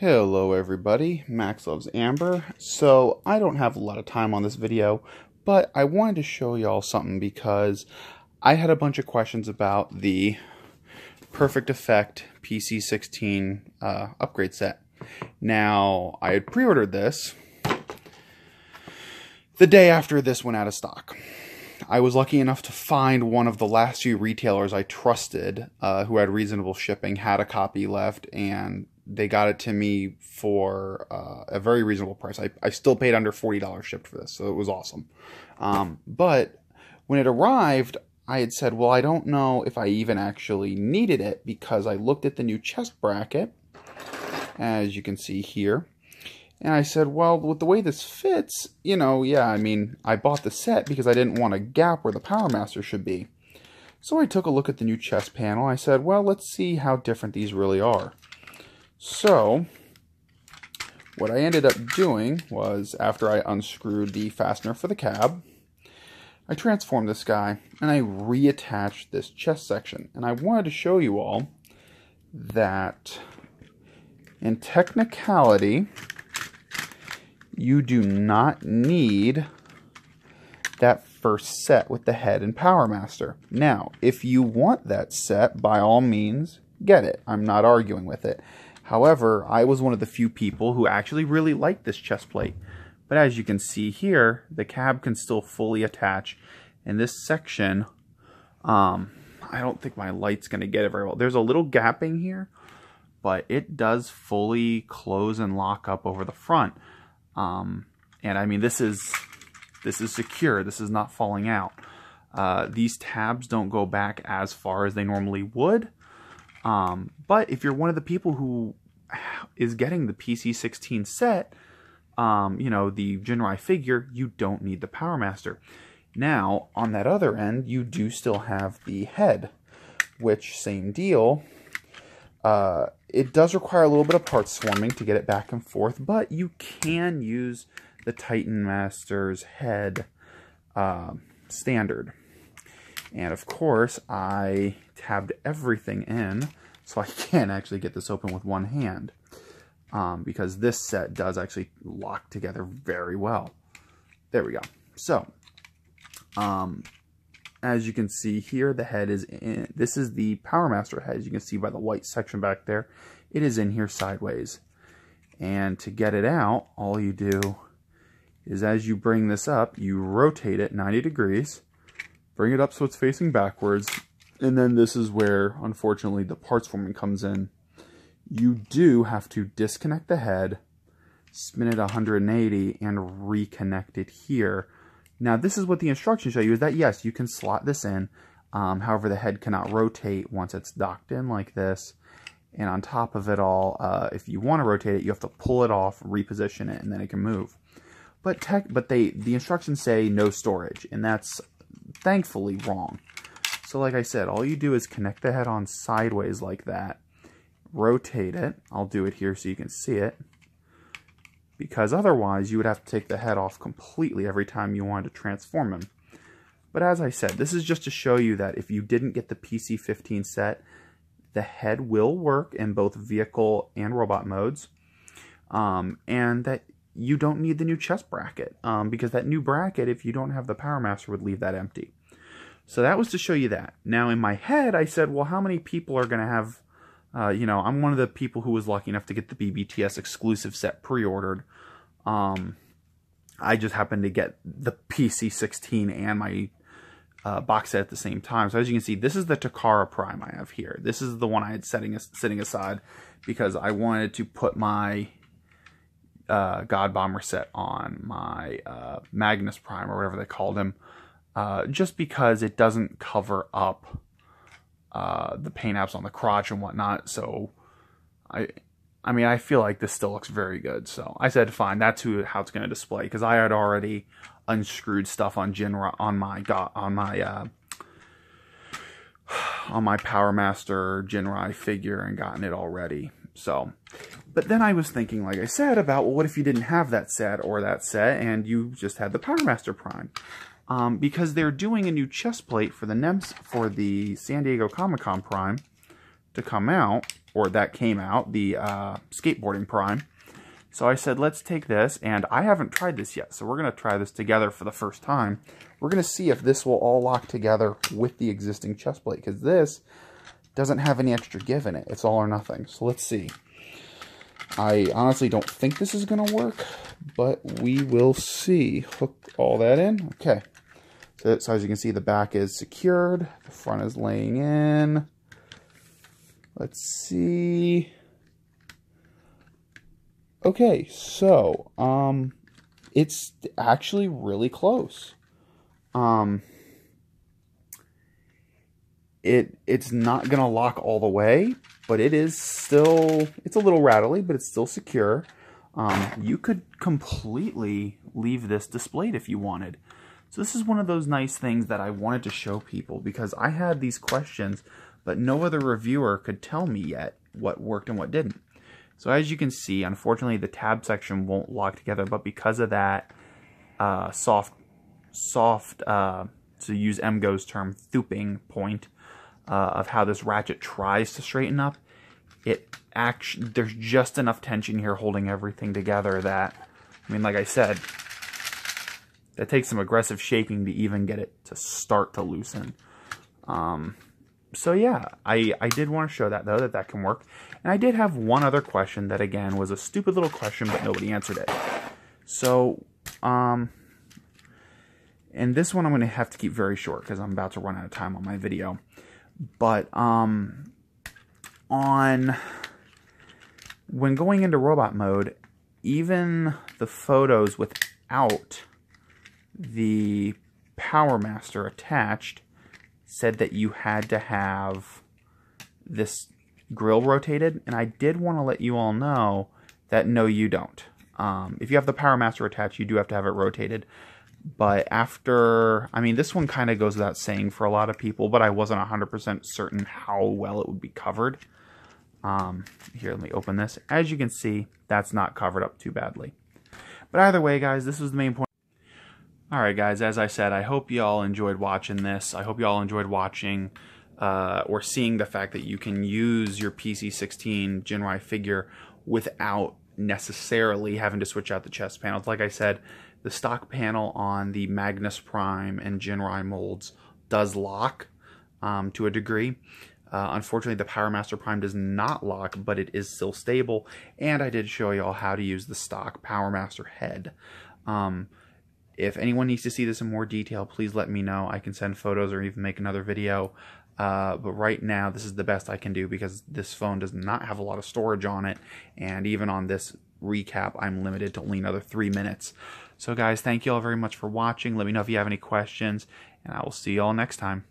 Hello everybody, Max Loves Amber. So I don't have a lot of time on this video, but I wanted to show y'all something because I had a bunch of questions about the Perfect Effect pc16 upgrade set. Now, I had pre-ordered this the day after this went out of stock. I was lucky enough to find one of the last few retailers I trusted who had reasonable shipping, had a copy left, and they got it to me for a very reasonable price. I still paid under $40 shipped for this, so it was awesome. But when it arrived, I had said, well, I don't know if I even actually needed it, because I looked at the new chest bracket, as you can see here, and I said, well, with the way this fits, you know, yeah, I mean, I bought the set because I didn't want a gap where the Power Master should be. So I took a look at the new chest panel. I said, well, let's see how different these really are. So, what I ended up doing was, after I unscrewed the fastener for the cab, I transformed this guy, and I reattached this chest section. And I wanted to show you all that, in technicality, you do not need that first set with the head and Power Master. Now, if you want that set, by all means, get it. I'm not arguing with it. However, I was one of the few people who actually really liked this chest plate. But as you can see here, the cab can still fully attach. And this section, I don't think my light's going to get it very well. There's a little gapping here, but it does fully close and lock up over the front. And I mean, this is secure. This is not falling out. These tabs don't go back as far as they normally would. But if you're one of the people who is getting the pc16 set, you know, the Jinrai figure, you don't need the Power Master. Now, on that other end, you do still have the head, which, same deal. It does require a little bit of part swarming to get it back and forth, but you can use the Titan Master's head standard. And of course, I tabbed everything in, so I can actually get this open with one hand, because this set does actually lock together very well. There we go. So, as you can see here, the head is in. This is the Power Master head, as you can see by the white section back there. It is in here sideways. And to get it out, all you do is, as you bring this up, you rotate it 90 degrees, bring it up so it's facing backwards, and then this is where, unfortunately, the parts forming comes in. You do have to disconnect the head, spin it 180, and reconnect it here. Now, this is what the instructions show you, is that, yes, you can slot this in. However, the head cannot rotate once it's docked in like this. And on top of it all, if you want to rotate it, you have to pull it off, reposition it, and then it can move. But the instructions say no storage, and that's thankfully wrong. So like I said, all you do is connect the head on sideways like that, rotate it. I'll do it here so you can see it, because otherwise you would have to take the head off completely every time you wanted to transform him. But as I said, this is just to show you that if you didn't get the PC15 set, the head will work in both vehicle and robot modes, and that you don't need the new chest bracket, because that new bracket, if you don't have the Power Master, would leave that empty. So that was to show you that. Now, in my head, I said, well, how many people are going to have, you know, I'm one of the people who was lucky enough to get the BBTS exclusive set pre-ordered. I just happened to get the PC16 and my box set at the same time. So as you can see, this is the Takara Prime I have here. This is the one I had sitting aside because I wanted to put my God Bomber set on my Magnus Prime, or whatever they called him, just because it doesn't cover up the paint apps on the crotch and whatnot. So I mean, I feel like this still looks very good. So I said, fine, that's how it's going to display, because I had already unscrewed stuff on Jinrai, on my Power Master Jinrai figure, and gotten it all ready. So, but then I was thinking, like I said, about, well, what if you didn't have that set or that set, and you just had the Power Master Prime? Because they're doing a new chest plate for the San Diego Comic-Con Prime to come out. or that came out, the skateboarding prime. So I said, let's take this, and I haven't tried this yet, so we're going to try this together for the first time. We're going to see if this will all lock together with the existing chest plate, because this doesn't have any extra give in it. It's all or nothing. So let's see. I honestly don't think this is going to work, but we will see. Hook all that in. Okay. So as you can see, the back is secured. The front is laying in. Let's see. Okay, so it's actually really close. It's not gonna lock all the way, but it's a little rattly, but it's still secure. You could completely leave this displayed if you wanted. So this is one of those nice things that I wanted to show people, because I had these questions, but no other reviewer could tell me yet what worked and what didn't. So as you can see, unfortunately, the tab section won't lock together, but because of that soft, to use MGO's term, thooping point of how this ratchet tries to straighten up, there's just enough tension here holding everything together that, I mean, like I said, it takes some aggressive shaking to even get it to start to loosen. So yeah, I did want to show that, though, that can work. And I did have one other question that, again, was a stupid little question, but nobody answered it. So, and this one I'm going to have to keep very short because I'm about to run out of time on my video. But, when going into robot mode, even the photos without the Power Master attached said that you had to have this grill rotated, and I did want to let you all know that no, you don't. If you have the Power Master attached, you do have to have it rotated. But after, I mean, this one kind of goes without saying for a lot of people, but I wasn't 100% certain how well it would be covered. Here, let me open this. As you can see, that's not covered up too badly. But either way, guys, this was the main point. Alright, guys, as I said, I hope y'all enjoyed watching this. I hope y'all enjoyed watching or seeing the fact that you can use your pc16 Jinrai figure without necessarily having to switch out the chest panels. Like I said, the stock panel on the Magnus Prime and Jinrai molds does lock to a degree. Unfortunately, the Power Master Prime does not lock, but it is still stable. And I did show y'all how to use the stock Power Master head. If anyone needs to see this in more detail, please let me know. I can send photos or even make another video. But right now, this is the best I can do because this phone does not have a lot of storage on it. And even on this recap, I'm limited to only another 3 minutes. So guys, thank you all very much for watching. Let me know if you have any questions, and I will see you all next time.